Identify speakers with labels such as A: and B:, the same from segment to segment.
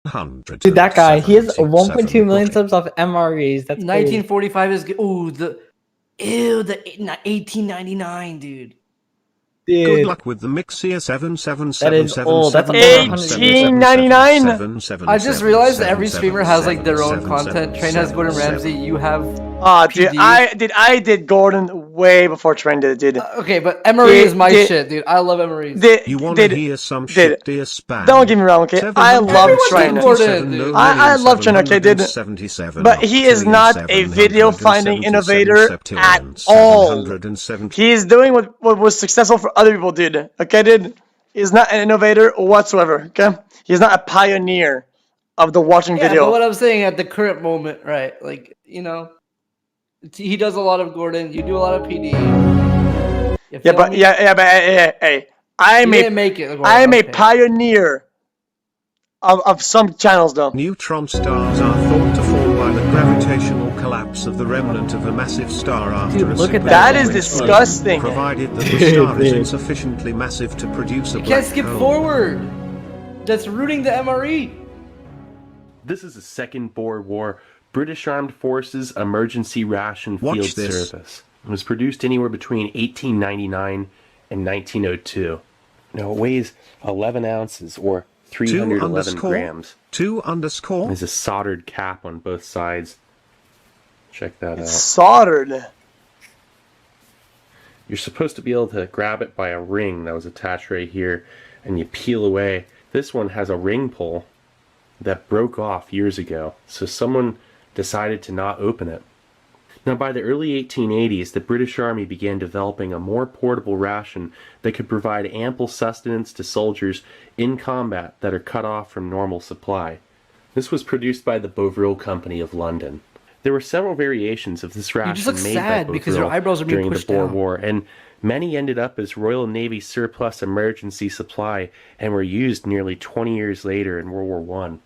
A: 100.
B: Dude, that guy, he has 1.2 million subs off MREs. That's
C: 1945 is good. Ooh, the 1899, dude.
B: Dude,
A: Good luck with the Mixia 7777.
B: That is old. That's
C: 1899. I just realized that every streamer has like their own content. Train has Gordon Ramsay. You have.
D: Dude, I did Gordon way before Train did, dude.
C: Okay, but MRE is my shit, dude. I love MREs.
A: You want to hear some shit, dear spam?
D: Don't get me wrong, okay? I love Train. I love Train, okay, dude. But he is not a video finding innovator at all. He is doing what was successful for other people, dude. Okay, dude? He's not an innovator whatsoever, okay? He's not a pioneer of the watching video.
C: But what I'm saying at the current moment, right? Like, you know, he does a lot of Gordon. You do a lot of PD.
D: But hey, I'm a pioneer of some channels, though.
A: Neutron stars are thought to form by the gravitational collapse of the remnant of a massive star after a
B: look at
D: that is disgusting.
A: Provided that the star is insufficiently massive to produce a black hole.
C: You can't skip forward. That's rooting the MRE.
E: This is the Second Boer War British Armed Forces Emergency Ration Field Service. It was produced anywhere between 1899 and 1902. Now it weighs 11 ounces or 311 grams.
A: 2_.
E: There's a soldered cap on both sides. Check that out.
D: Soldered.
E: You're supposed to be able to grab it by a ring that was attached right here, and you peel away. This one has a ring pull that broke off years ago, so someone decided to not open it. Now, by the early 1880s, the British Army began developing a more portable ration that could provide ample sustenance to soldiers in combat that are cut off from normal supply. This was produced by the Bovril Company of London. There were several variations of this ration made by Bovril during the Boer War, and many ended up as Royal Navy surplus emergency supply and were used nearly 20 years later in World War I.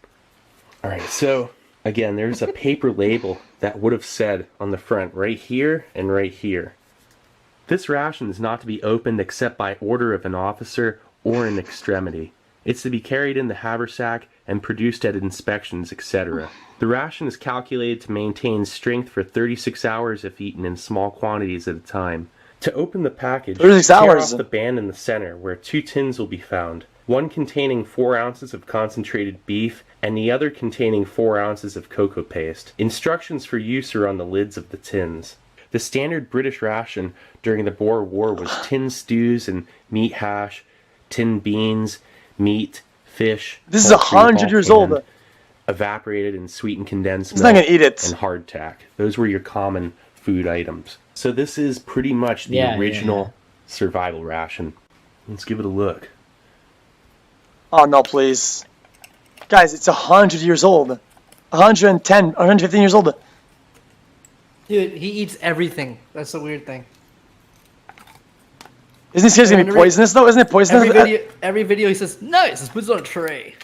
E: Alright, so again, there's a paper label that would have said on the front, right here and right here. This ration is not to be opened except by order of an officer or in extremity. It's to be carried in the haversack and produced at inspections, etc. The ration is calculated to maintain strength for 36 hours if eaten in small quantities at a time. To open the package, tear off the band in the center where 2 tins will be found. One containing 4 ounces of concentrated beef and the other containing 4 ounces of cocoa paste. Instructions for use are on the lids of the tins. The standard British ration during the Boer War was tin stews and meat hash, tin beans, meat, fish.
D: This is 100 years old.
E: Evaporated and sweetened condensed
D: milk. He's not gonna eat it.
E: And hardtack. Those were your common food items. So this is pretty much the original survival ration. Let's give it a look.
D: Oh no, please. Guys, it's 100 years old. 110, 115 years old.
C: Dude, he eats everything. That's the weird thing.
D: Isn't this gonna be poisonous though? Isn't it poisonous?
C: Every video he says, nice, let's put it on a tray.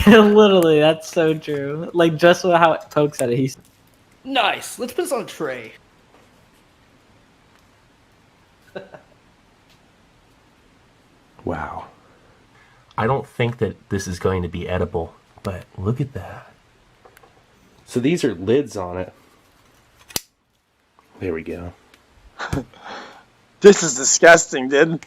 B: Literally, that's so true. Like, just how it pokes at it, he's...
C: Nice, let's put this on a tray.
E: Wow. I don't think that this is going to be edible, but look at that. So these are lids on it. There we go.
D: This is disgusting, dude.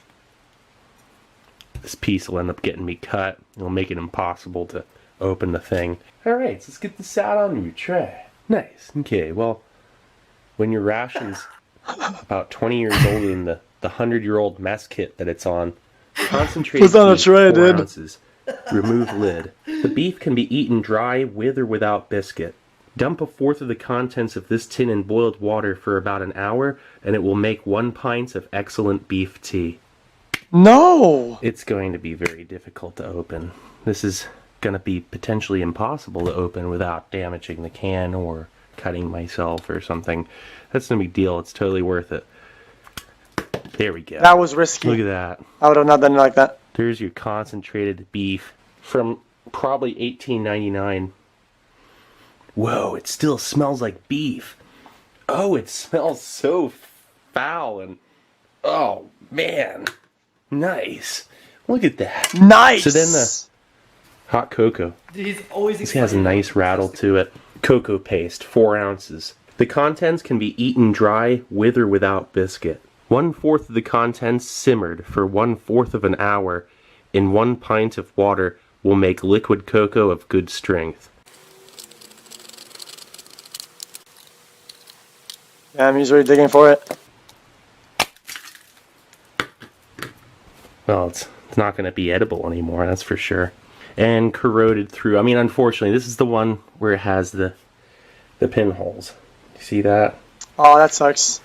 E: This piece will end up getting me cut. It'll make it impossible to open the thing. Alright, so let's get this out on your tray. Nice. Okay, well, when your ration's about 20 years older than the 100-year-old mess kit that it's on, concentrate
D: on a tray,
E: 4 ounces. Remove lid. The beef can be eaten dry with or without biscuit. Dump 1/4 of the contents of this tin in boiled water for about an hour, and it will make 1 pint of excellent beef tea.
D: No!
E: It's going to be very difficult to open. This is going to be potentially impossible to open without damaging the can or cutting myself or something. That's no big deal. It's totally worth it. There we go.
D: That was risky.
E: Look at that.
D: I would have not done it like that.
E: There's your concentrated beef from probably 1899. Whoa, it still smells like beef. Oh, it smells so foul and... Oh, man. Nice. Look at that.
D: Nice!
E: So then the Hot cocoa.
C: He's always
E: This has a nice rattle to it. Cocoa paste, 4 ounces. The contents can be eaten dry, with or without biscuit. 1/4 of the contents simmered for 1/4 of an hour in 1 pint of water will make liquid cocoa of good strength.
D: Damn, he's really digging for it.
E: Well, it's not going to be edible anymore, that's for sure. And corroded through. I mean, unfortunately, this is the one where it has the pinholes. You see that?
D: Oh, that sucks.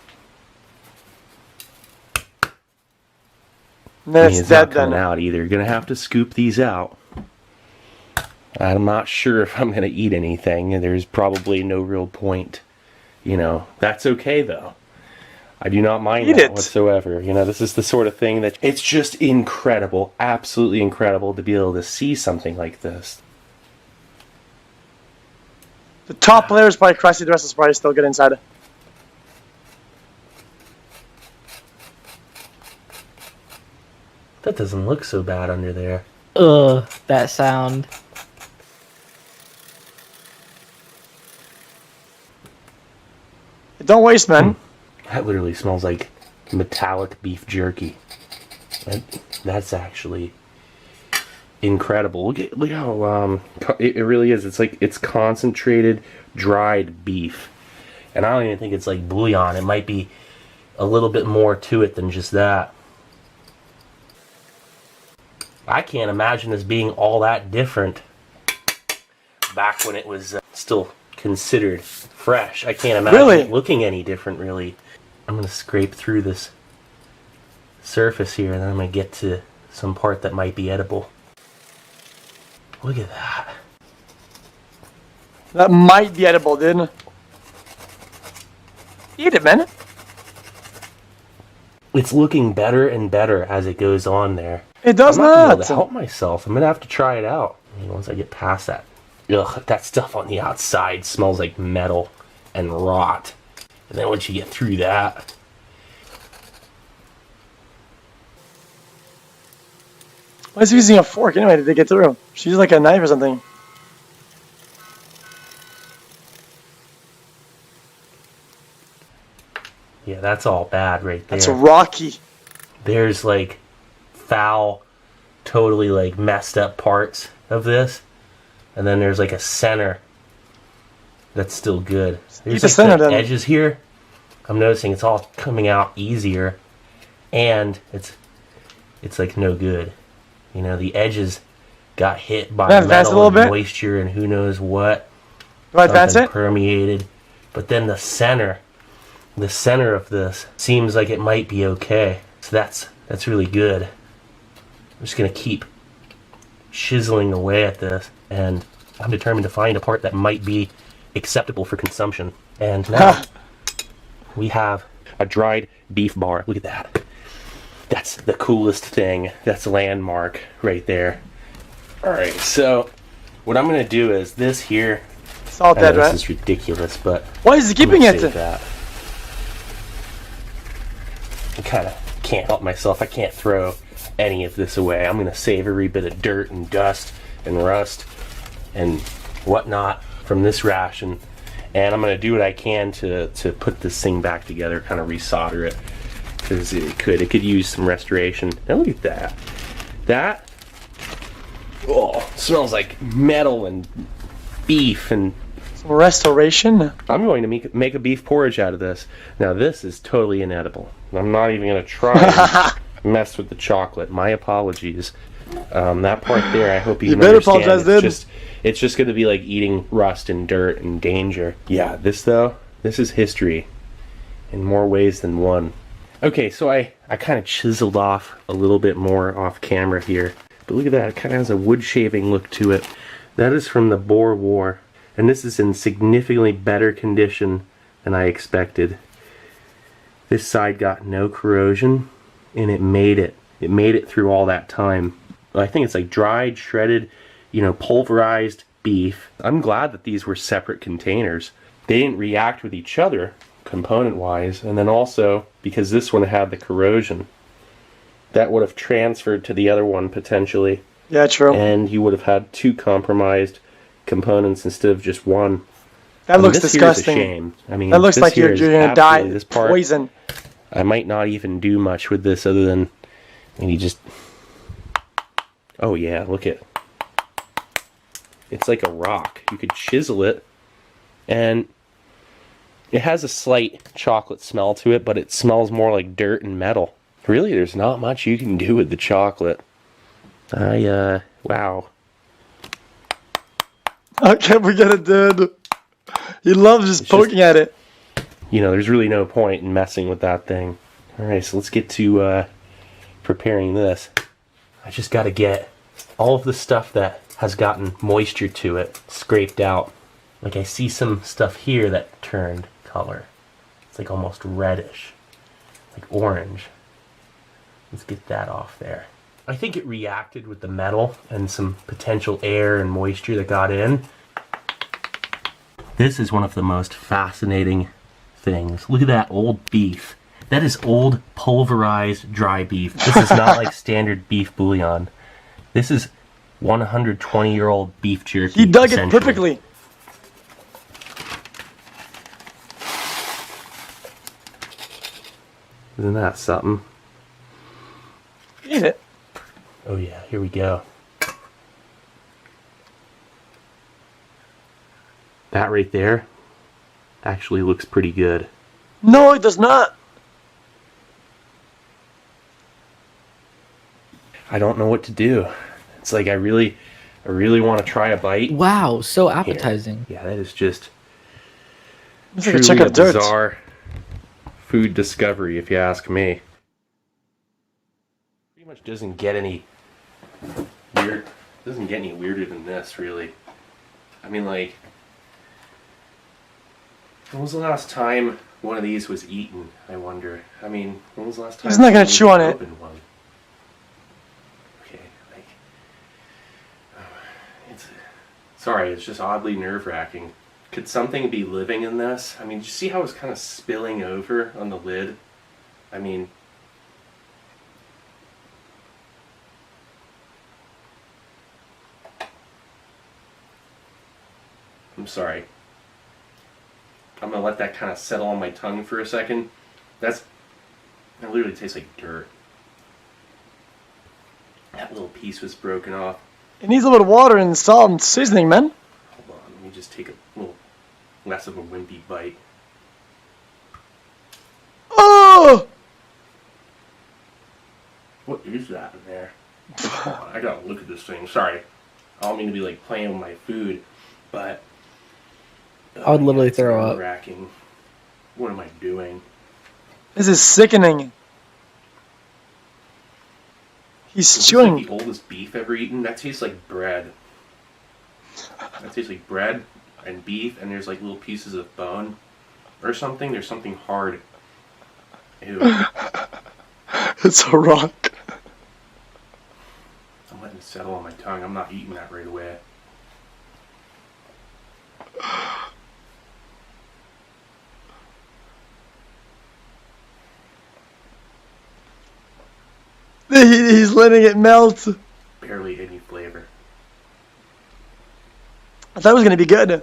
D: And then it's dead
E: not coming
D: then.
E: out either. You're going to have to scoop these out. I'm not sure if I'm going to eat anything. There's probably no real point. You know, that's okay though. I do not mind that whatsoever. You know, this is the sort of thing that it's just incredible, absolutely incredible to be able to see something like this.
D: The top layer is probably crusty, the rest is probably still good inside.
E: That doesn't look so bad under there.
B: Ugh, that sound.
D: Don't waste, man.
E: That literally smells like metallic beef jerky. That's actually incredible. Look how it really is. It's like it's concentrated dried beef, and I don't even think it's like bouillon. It might be a little bit more to it than just that. I can't imagine this being all that different back when it was still considered fresh. I can't imagine it looking any different, really. I'm going to scrape through this surface here, and then I'm going to get to some part that might be edible. Look at that.
D: That might be edible, dude. Eat it, man.
E: It's looking better and better as it goes on there.
D: It does
E: I'm not gonna be able
D: not.
E: to help myself. I'm going to have to try it out. And once I get past that. Ugh, that stuff on the outside smells like metal and rot. And then once you get through that...
D: Why is he using a fork anyway? Did they get through? She used like a knife or something.
E: Yeah, that's all bad right there.
D: That's rocky.
E: There's like foul, totally like messed up parts of this. And then there's like a center that's still good. There's like
D: center,
E: the
D: then.
E: edges here. I'm noticing it's all coming out easier. And it's like no good. You know, the edges got hit by metal and moisture and who knows what.
D: Do I advance it?
E: Permeated. But then the center of this seems like it might be okay. So that's really good. I'm just gonna keep chiseling away at this, and I'm determined to find a part that might be acceptable for consumption. And now we have a dried beef bar. Look at that. That's the coolest thing. That's a landmark right there. Alright, so what I'm gonna do is this here.
D: It's all dead, right?
E: This is ridiculous, but
D: why is he keeping it?
E: That. I kind of can't help myself. I can't throw any of this away. I'm gonna save every bit of dirt and dust and rust and whatnot from this ration, and I'm gonna do what I can to put this thing back together, kind of resolder it, because it could use some restoration. Now look at that. That smells like metal and beef and
D: some restoration.
E: I'm going to make a beef porridge out of this. Now this is totally inedible. I'm not even going to try and mess with the chocolate. My apologies. That part there, I hope you can
D: better
E: understand.
D: apologize,
E: It's just going to be like eating rust and dirt and danger. Yeah, this is history in more ways than one. Okay, so I kind of chiseled off a little bit more off camera here. But look at that, it kind of has a wood shaving look to it. That is from the Boer War. And this is in significantly better condition than I expected. This side got no corrosion, and it made it. It made it through all that time. I think it's like dried, shredded, pulverized beef. I'm glad that these were separate containers. They didn't react with each other, component-wise, and then also, because this one had the corrosion, that would have transferred to the other one potentially.
D: Yeah, true.
E: And you would have had 2 compromised components instead of just one.
D: That looks
E: this
D: disgusting.
E: Here is a shame. I mean,
D: that looks
E: this
D: like you're gonna die.
E: This part,
D: poison.
E: I might not even do much with this other than maybe just. Oh yeah, look at. It's like a rock. You could chisel it, and it has a slight chocolate smell to it, but it smells more like dirt and metal. Really, there's not much you can do with the chocolate. Wow.
D: Okay, we get it, dude. He loves just poking at it.
E: You know, there's really no point in messing with that thing. Alright, so let's get to preparing this. I just gotta get all of the stuff that has gotten moisture to it scraped out. Like I see some stuff here that turned color. It's like almost reddish. Like orange. Let's get that off there. I think it reacted with the metal and some potential air and moisture that got in. This is one of the most fascinating things. Look at that old beef. That is old pulverized dry beef. This is not like standard beef bouillon. This is 120-year-old beef jerky.
D: He dug it perfectly.
E: Isn't that something?
D: Eat it.
E: Oh yeah, here we go. That right there actually looks pretty good.
D: No, it does not.
E: I don't know what to do. It's like I really want to try a bite.
B: Wow, so appetizing.
E: Here. Yeah, that is just
D: It's like a
E: truly
D: check of dirt.
E: bizarre food discovery, if you ask me. Pretty much doesn't get any weird. Doesn't get any weirder than this, really. I mean, like, when was the last time one of these was eaten? I wonder. I mean, when was the last time?
D: He's not gonna chew on it.
E: Opened one? Okay, like, sorry, it's just oddly nerve-wracking. Could something be living in this? I mean, did you see how it's kind of spilling over on the lid? I mean, I'm sorry. I'm gonna let that kind of settle on my tongue for a second. That literally tastes like dirt. That little piece was broken off.
D: It needs a little water and salt and seasoning, man.
E: Hold on, let me just take a little less of a wimpy bite.
D: Oh!
E: What is that in there? Hold on, I gotta look at this thing. Sorry. I don't mean to be like playing with my food, but
B: I would literally throw up.
E: Racking. What am I doing?
D: This is sickening. He's
E: Is
D: chewing.
E: this like the oldest beef ever eaten? That tastes like bread. That tastes like bread and beef, and there's like little pieces of bone or something. There's something hard. Ew.
D: It's a rock.
E: I'm letting it settle on my tongue. I'm not eating that right away.
D: He's letting it melt.
E: Barely any flavor.
D: I thought it was gonna be good.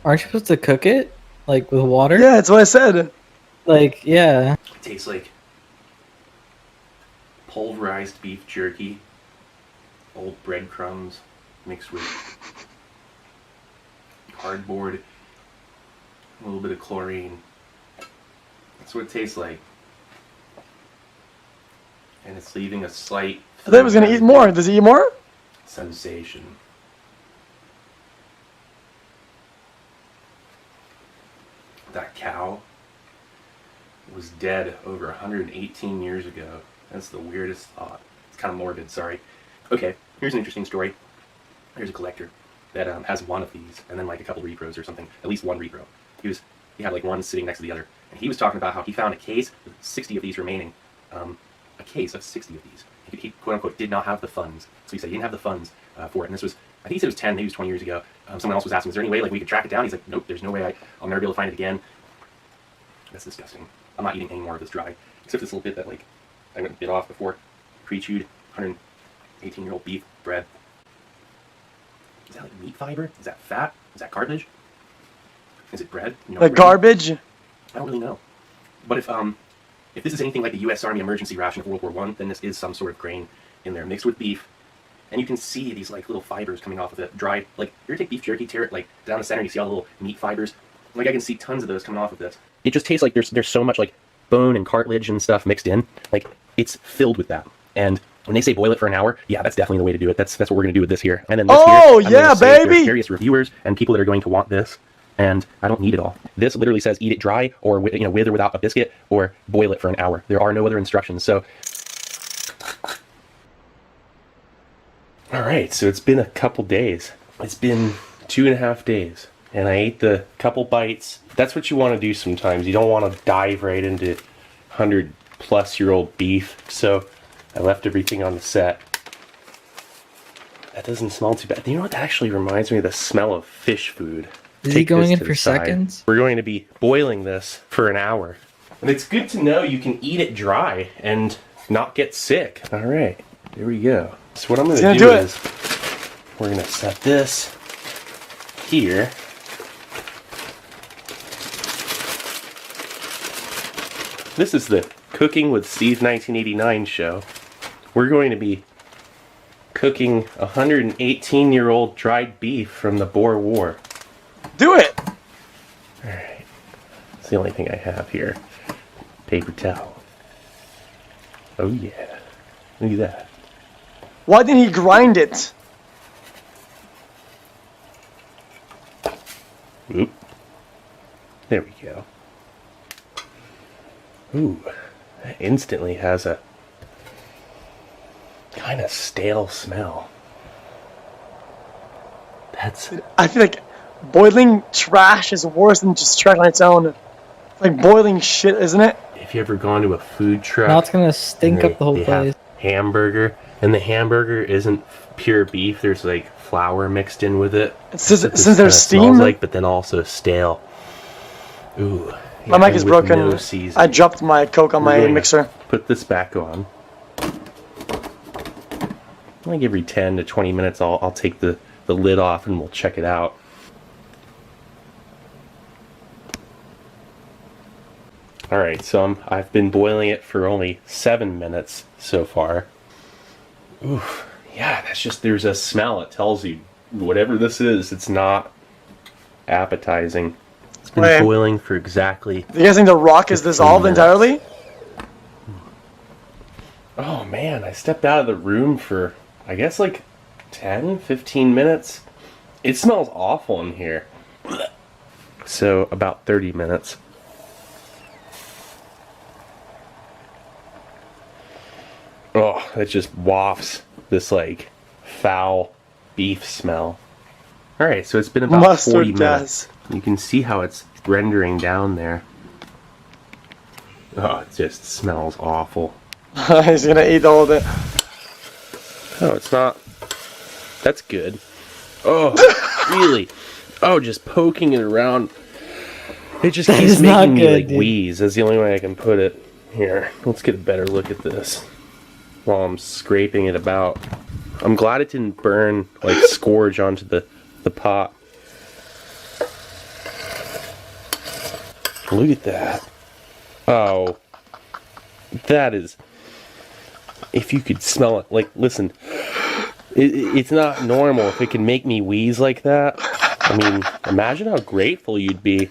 B: Aren't you supposed to cook it? Like with water?
D: Yeah, that's what I said.
B: Like, yeah.
E: It tastes like pulverized beef jerky, old breadcrumbs mixed with cardboard, a little bit of chlorine. That's what it tastes like. And it's leaving a slight...
D: I thought he was gonna eat more. Does he eat more?
E: Sensation. That cow was dead over 118 years ago. That's the weirdest thought. It's kind of morbid, sorry. Okay, here's an interesting story. Here's a collector that has one of these, and then like a couple repros or something. At least one repro. He had like one sitting next to the other. And he was talking about how he found a case with 60 of these remaining. A case of 60 of these. He quote unquote did not have the funds. So he said he didn't have the funds for it. And this was, I think he said it was 10, maybe it was 20 years ago. Someone else was asking, is there any way like we could track it down? He's like, nope, there's no way. I'll never be able to find it again. That's disgusting. I'm not eating any more of this dry. Except this little bit that like I went and bit off before. Pre-chewed, 18-year-old beef bread. Is that like meat fiber? Is that fat? Is that cartilage? Is it bread? You know,
D: The garbage?
E: I don't really know. But if this is anything like the U.S. Army emergency ration of World War I, then this is some sort of grain in there mixed with beef. And you can see these like little fibers coming off of it, dry. Like, you ever take beef jerky, tear it like down the center, and you see all the little meat fibers? Like, I can see tons of those coming off of this. It just tastes like there's so much like bone and cartilage and stuff mixed in. Like, it's filled with that. And when they say boil it for an hour, yeah, that's definitely the way to do it. That's what we're going to do with this here. And then this
D: oh,
E: here,
D: yeah, baby!
E: There's various reviewers and people that are going to want this. And I don't need it all. This literally says eat it dry, or with or without a biscuit, or boil it for an hour. There are no other instructions. So, all right. So it's been a couple days. It's been 2.5 days, and I ate the couple bites. That's what you want to do sometimes. You don't want to dive right into 100-plus-year-old beef. So I left everything on the set. That doesn't smell too bad. You know what? That actually reminds me of the smell of fish food.
B: Is he going in for seconds?
E: We're going to be boiling this for an hour. And it's good to know you can eat it dry and not get sick. All right, there we go. So what I'm going to do is we're going to set this here. This is the Cooking with Steve 1989 show. We're going to be cooking 118-year-old dried beef from the Boer War.
D: Do it!
E: Alright. It's the only thing I have here. Paper towel. Oh yeah. Look at that.
D: Why didn't he grind it?
E: Oop. There we go. Ooh. That instantly has a kind of stale smell. That's...
D: I feel like boiling trash is worse than just trash on its own. It's like boiling shit, isn't it?
E: If you ever gone to a food truck,
B: Now it's gonna stink up the whole
E: they
B: place.
E: have hamburger, and the hamburger isn't pure beef. There's like flour mixed in with it.
D: Since there's steam,
E: smells like, but then also stale. Ooh.
D: My mic is broken.
E: No
D: I dropped my Coke on my mixer.
E: Put this back on. Like every 10 to 20 minutes, I'll take the lid off and we'll check it out. Alright, so I've been boiling it for only 7 minutes so far. Oof, yeah, that's just, there's a smell. It tells you, whatever this is, it's not appetizing. It's been boiling for exactly...
D: Do you guys think the rock is dissolved entirely?
E: Oh man, I stepped out of the room for, I guess, like 10, 15 minutes. It smells awful in here. So, about 30 minutes. Oh, it just wafts this, like, foul beef smell. Alright, so it's been about 40 minutes. You can see how it's rendering down there. Oh, it just smells awful.
D: He's gonna eat all of it.
E: Oh, it's not. That's good. Oh, really? Oh, just poking it around. It just keeps making me like wheeze. That's the only way I can put it. Here, let's get a better look at this while I'm scraping it about. I'm glad it didn't burn, like, scourge onto the pot. Look at that. Oh, that is... If you could smell it, like, listen, it's not normal if it can make me wheeze like that. I mean, imagine how grateful you'd be.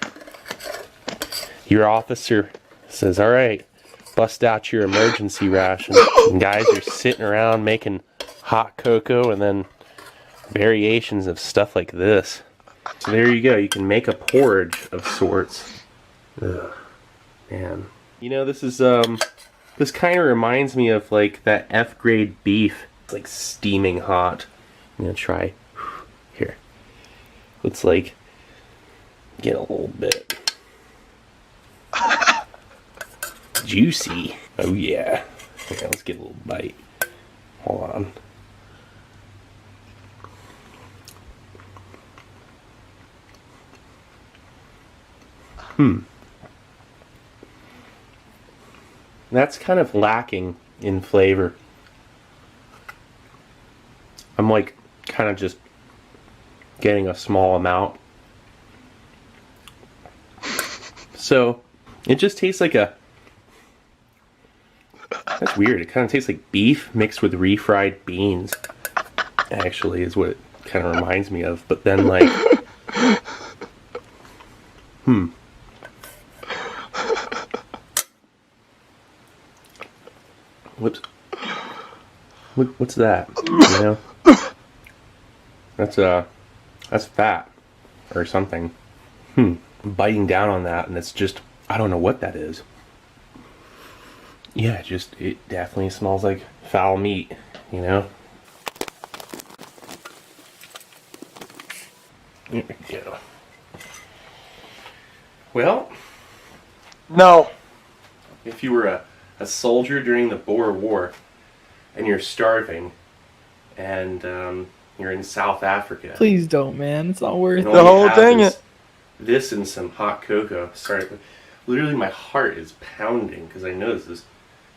E: Your officer says, all right, bust out your emergency ration. And guys are sitting around making hot cocoa and then variations of stuff like this. So there you go. You can make a porridge of sorts. Ugh, man. You know, this is, this kind of reminds me of, like, that F-grade beef. It's, like, steaming hot. I'm gonna try. Here. Let's, like, get a little bit. Juicy. Oh, yeah. Okay, let's get a little bite. Hold on. That's kind of lacking in flavor. I'm like kind of just getting a small amount. So it just tastes like a... That's weird. It kind of tastes like beef mixed with refried beans. Actually, is what it kind of reminds me of. But then, like... Whoops. What's that? You know? That's fat. Or something. I'm biting down on that, and it's just... I don't know what that is. Yeah, it definitely smells like foul meat, you know? There we go. Well...
D: No.
E: If you were a soldier during the Boer War, and you're starving, and you're in South Africa...
B: Please don't, man. It's not worth
E: and
B: it.
E: all
D: The
E: you
D: whole
E: have
D: thing
E: is this and some hot cocoa. Sorry, literally my heart is pounding, because I know this is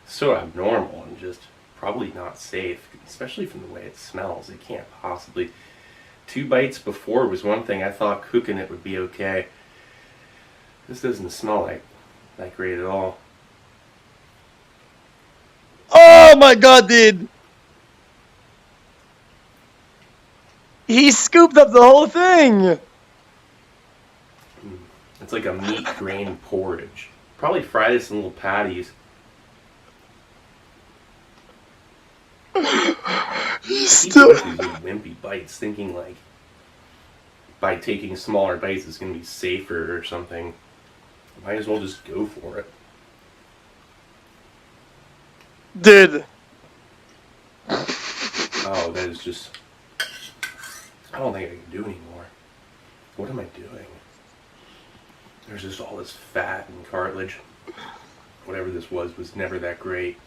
E: so abnormal and just probably not safe, especially from the way it smells. It can't possibly... 2 bites before was one thing. I thought cooking it would be okay. This doesn't smell like great at all.
D: Oh my god, dude! He scooped up the whole thing!
E: It's like a meat grain porridge. Probably fry this in little patties.
D: Still...
E: These little wimpy bites, thinking like by taking smaller bites it's going to be safer or something. Might as well just go for it.
D: Dude.
E: Oh, that is just... I don't think I can do anymore. What am I doing? There's just all this fat and cartilage. Whatever this was never that great.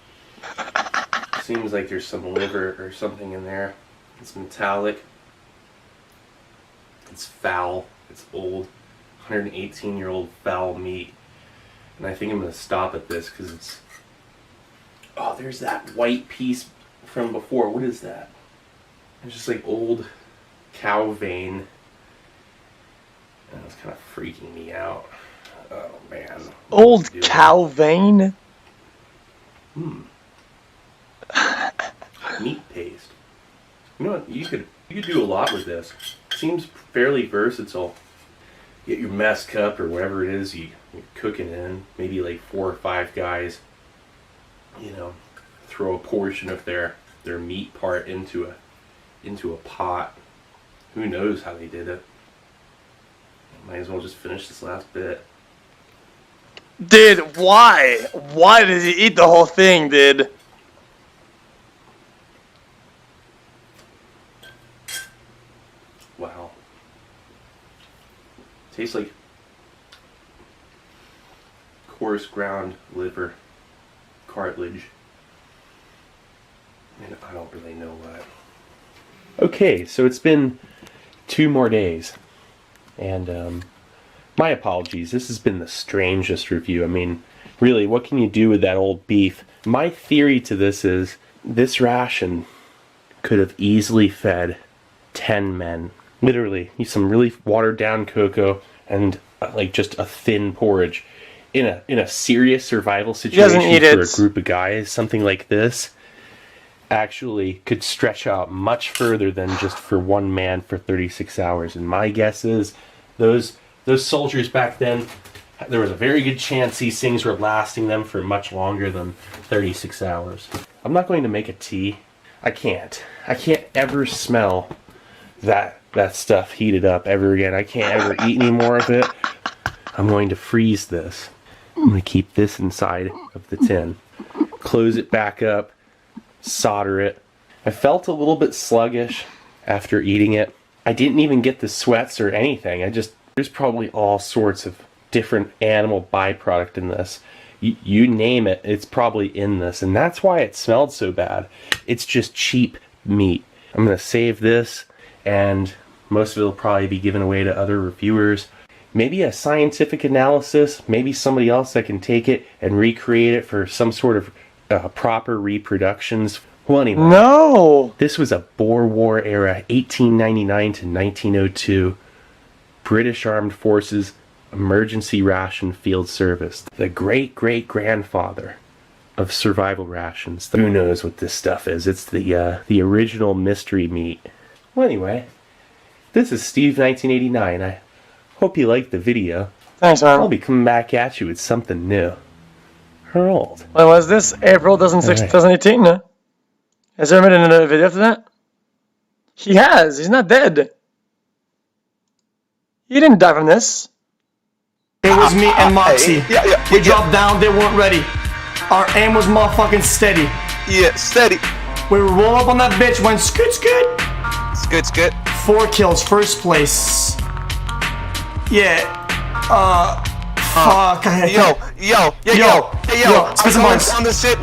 E: Seems like there's some liver or something in there. It's metallic. It's foul. It's old. 118-year-old foul meat. And I think I'm going to stop at this because it's... Oh, there's that white piece from before. What is that? It's just like old cow vein. And it's kind of freaking me out. Oh, man.
D: Old cow vein?
E: Meat paste. You know what? You could do a lot with this. Seems fairly versatile. Get your mess cup or whatever it is you're cooking in. Maybe like 4 or 5 guys. You know, throw a portion of their meat part into a pot. Who knows how they did it? Might as well just finish this last bit.
D: Dude, why? Why did he eat the whole thing, dude?
E: Wow. Tastes like coarse ground liver, cartilage, and I don't really know what. Okay, so it's been 2 more days, and my apologies. This has been the strangest review. I mean, really, what can you do with that old beef? My theory to this is this ration could have easily fed 10 men. Literally, some really watered down cocoa and like just a thin porridge. In a serious survival situation for a group of guys, something like this actually could stretch out much further than just for one man for 36 hours. And my guess is those soldiers back then, there was a very good chance these things were lasting them for much longer than 36 hours. I'm not going to make a tea. I can't ever smell that stuff heated up ever again. I can't ever eat any more of it. I'm going to freeze this. I'm going to keep this inside of the tin. Close it back up. Solder it. I felt a little bit sluggish after eating it. I didn't even get the sweats or anything. There's probably all sorts of different animal byproduct in this. You name it, it's probably in this. And that's why it smelled so bad. It's just cheap meat. I'm going to save this, and most of it will probably be given away to other reviewers. Maybe a scientific analysis, maybe somebody else that can take it and recreate it for some sort of proper reproductions Well, anyway.
D: No.
E: This was a Boer War era, 1899 to 1902. British Armed Forces Emergency Ration Field Service. The great-great-grandfather of survival rations. Who knows what this stuff is? It's the original mystery meat. Well, anyway, this is Steve 1989. I hope you liked the video.
D: Thanks, man.
E: I'll be coming back at you with something new. Or old.
D: When was this? April 2018, no? Has there been another video after that? He has. He's not dead. He didn't die from this.
F: It was me and Moxie. We dropped down, they weren't ready. Our aim was motherfucking steady.
G: Yeah, steady.
F: We roll up on that bitch, went scoot scoot.
G: Scoot scoot.
F: 4 kills, first place. Yeah. Fuck.
G: Yo.
F: Spit some bars.
G: On the shit.